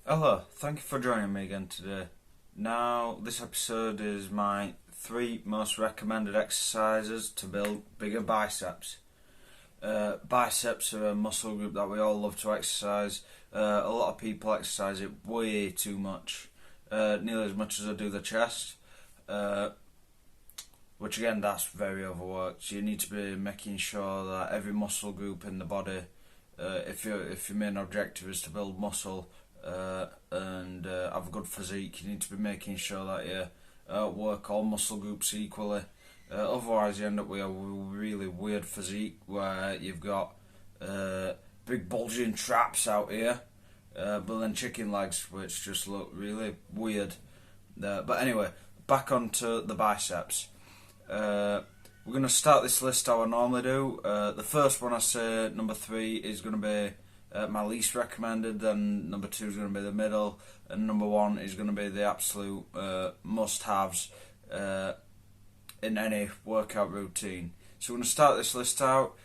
Hello, thank you for joining me again today. Now, this episode is my 3 most recommended exercises to build bigger biceps. Biceps are a muscle group that we all love to exercise. A lot of people exercise it way too much, nearly as much as I do the chest. Which again, that's very overworked. You need to be making sure that every muscle group in the body, if your main objective is to build muscle and have a good physique, you need to be making sure that you work all muscle groups equally. Otherwise, you end up with a really weird physique where you've got big bulging traps out here, but then chicken legs, which just look really weird. But anyway, back onto the biceps. We're going to start this list how I normally do. The first one I say, number 3, is going to be my least recommended, then number 2 is going to be the middle, and number 1 is going to be the absolute must-haves in any workout routine. So we're going to start this list out.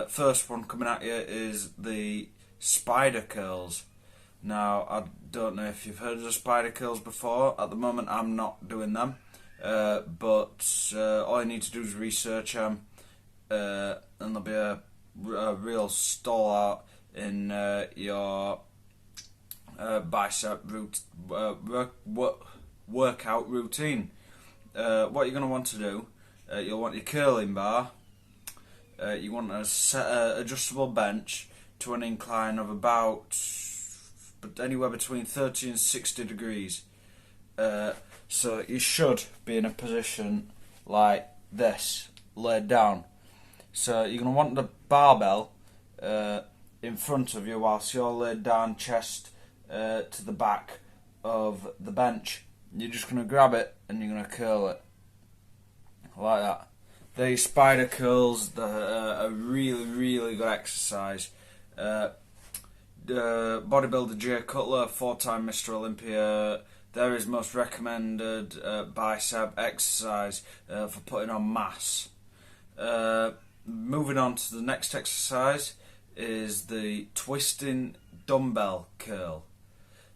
First one coming at you is the spider curls. Now, I don't know if you've heard of the spider curls before. At the moment, I'm not doing them. But all you need to do is research them, and there'll be a real stall out in your bicep workout routine. What you're going to want to do, you'll want your curling bar. You want a set adjustable bench to an incline of about anywhere between 30 and 60 degrees. So you should be in a position like this, laid down. So you're going to want the barbell in front of you whilst you're laid down, chest to the back of the bench. You're just going to grab it and you're going to curl it like that. These spider curls, they're a really good exercise. Bodybuilder Jay Cutler, 4-time Mr. Olympia, there is most recommended bicep exercise for putting on mass. Moving on to the next exercise is the twisting dumbbell curl.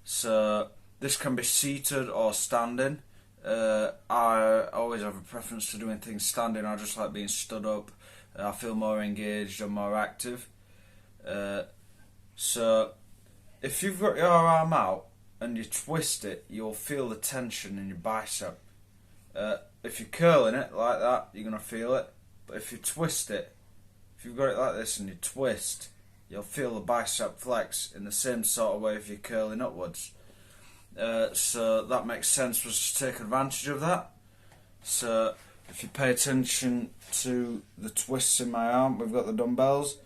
So this can be seated or standing. I always have a preference to doing things standing. I just like being stood up. I feel more engaged and more active. So if you've got your arm out and you twist it, you'll feel the tension in your bicep. If you're curling it like that, you're going to feel it. But if you twist it, if you've got it like this and you twist, you'll feel the bicep flex in the same sort of way if you're curling upwards. So that makes sense for us to take advantage of that. So if you pay attention to the twists in my arm, we've got the dumbbells.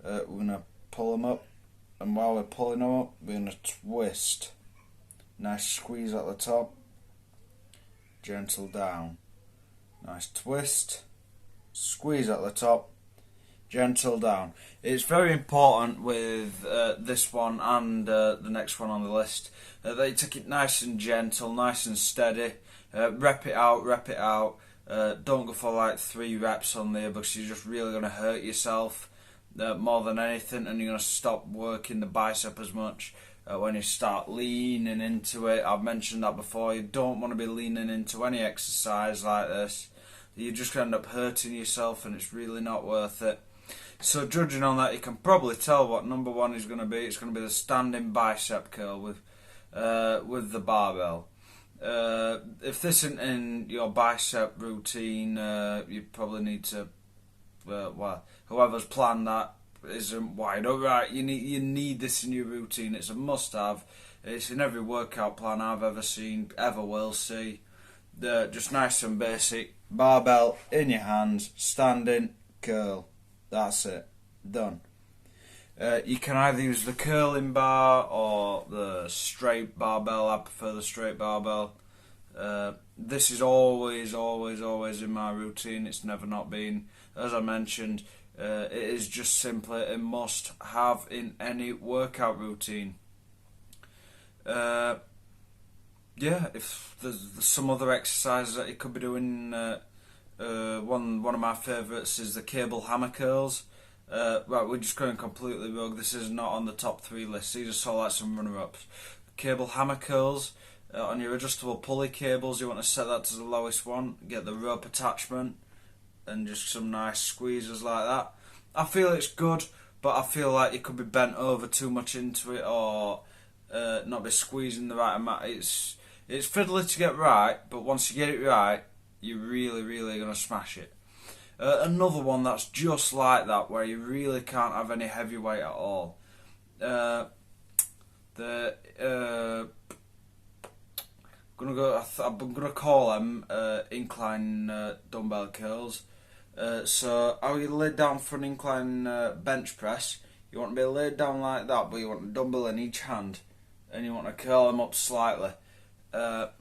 We're going to pull them up. And while we're pulling them up, we're going to twist. Nice squeeze at the top, gentle down. Nice twist, squeeze at the top, gentle down. It's very important with this one and the next one on the list that you take it nice and gentle, nice and steady. Rep it out. Don't go for like 3 reps on there because you're just really going to hurt yourself more than anything, and you're going to stop working the bicep as much. When you start leaning into it, I've mentioned that before, you don't want to be leaning into any exercise like this. You're just going to end up hurting yourself and it's really not worth it. So judging on that, you can probably tell what number 1 is going to be. It's going to be the standing bicep curl with the barbell. If this isn't in your bicep routine, you probably need to, whoever's planned that isn't wide up right. You need this in your routine. It's a must-have. It's in every workout plan I've ever seen, ever will see. Just nice and basic. Barbell in your hands, standing, curl. That's it. Done. You can either use the curling bar or the straight barbell. I prefer the straight barbell. This is always in my routine. It's never not been. As I mentioned, it is just simply a must-have in any workout routine. If there's some other exercises that you could be doing, one of my favourites is the cable hammer curls. Right, we're just going completely rogue. This is not on the top 3 list. These are sort of like some runner-ups. cable hammer curls. On your adjustable pulley cables, you want to set that to the lowest one. Get the rope attachment and just some nice squeezes like that. I feel it's good, but I feel like you could be bent over too much into it, or not be squeezing the right amount. It's fiddly to get right, but once you get it right, you're really going to smash it. Another one that's just like that, where you really can't have any heavy weight at all. I'm gonna call them incline dumbbell curls. So how you lay down for an incline bench press, you want to be laid down like that, but you want a dumbbell in each hand, and you want to curl them up slightly. You're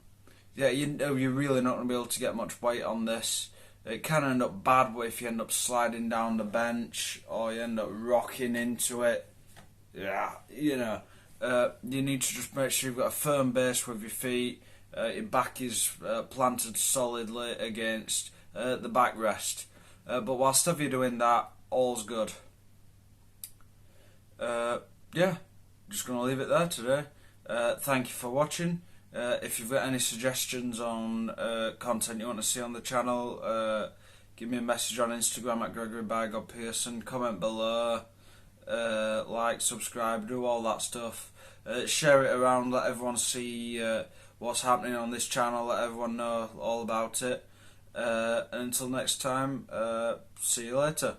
really not going to be able to get much weight on this. It can end up bad if you end up sliding down the bench, or you end up rocking into it. You need to just make sure you've got a firm base with your feet. Your back is planted solidly against the backrest. But whilst you're doing that, all's good. Just going to leave it there today. Thank you for watching. If you've got any suggestions on content you want to see on the channel, give me a message on Instagram at GregoryByGodPearson. Comment below, like, subscribe, do all that stuff. Share it around, let everyone see what's happening on this channel, let everyone know all about it. And until next time, see you later.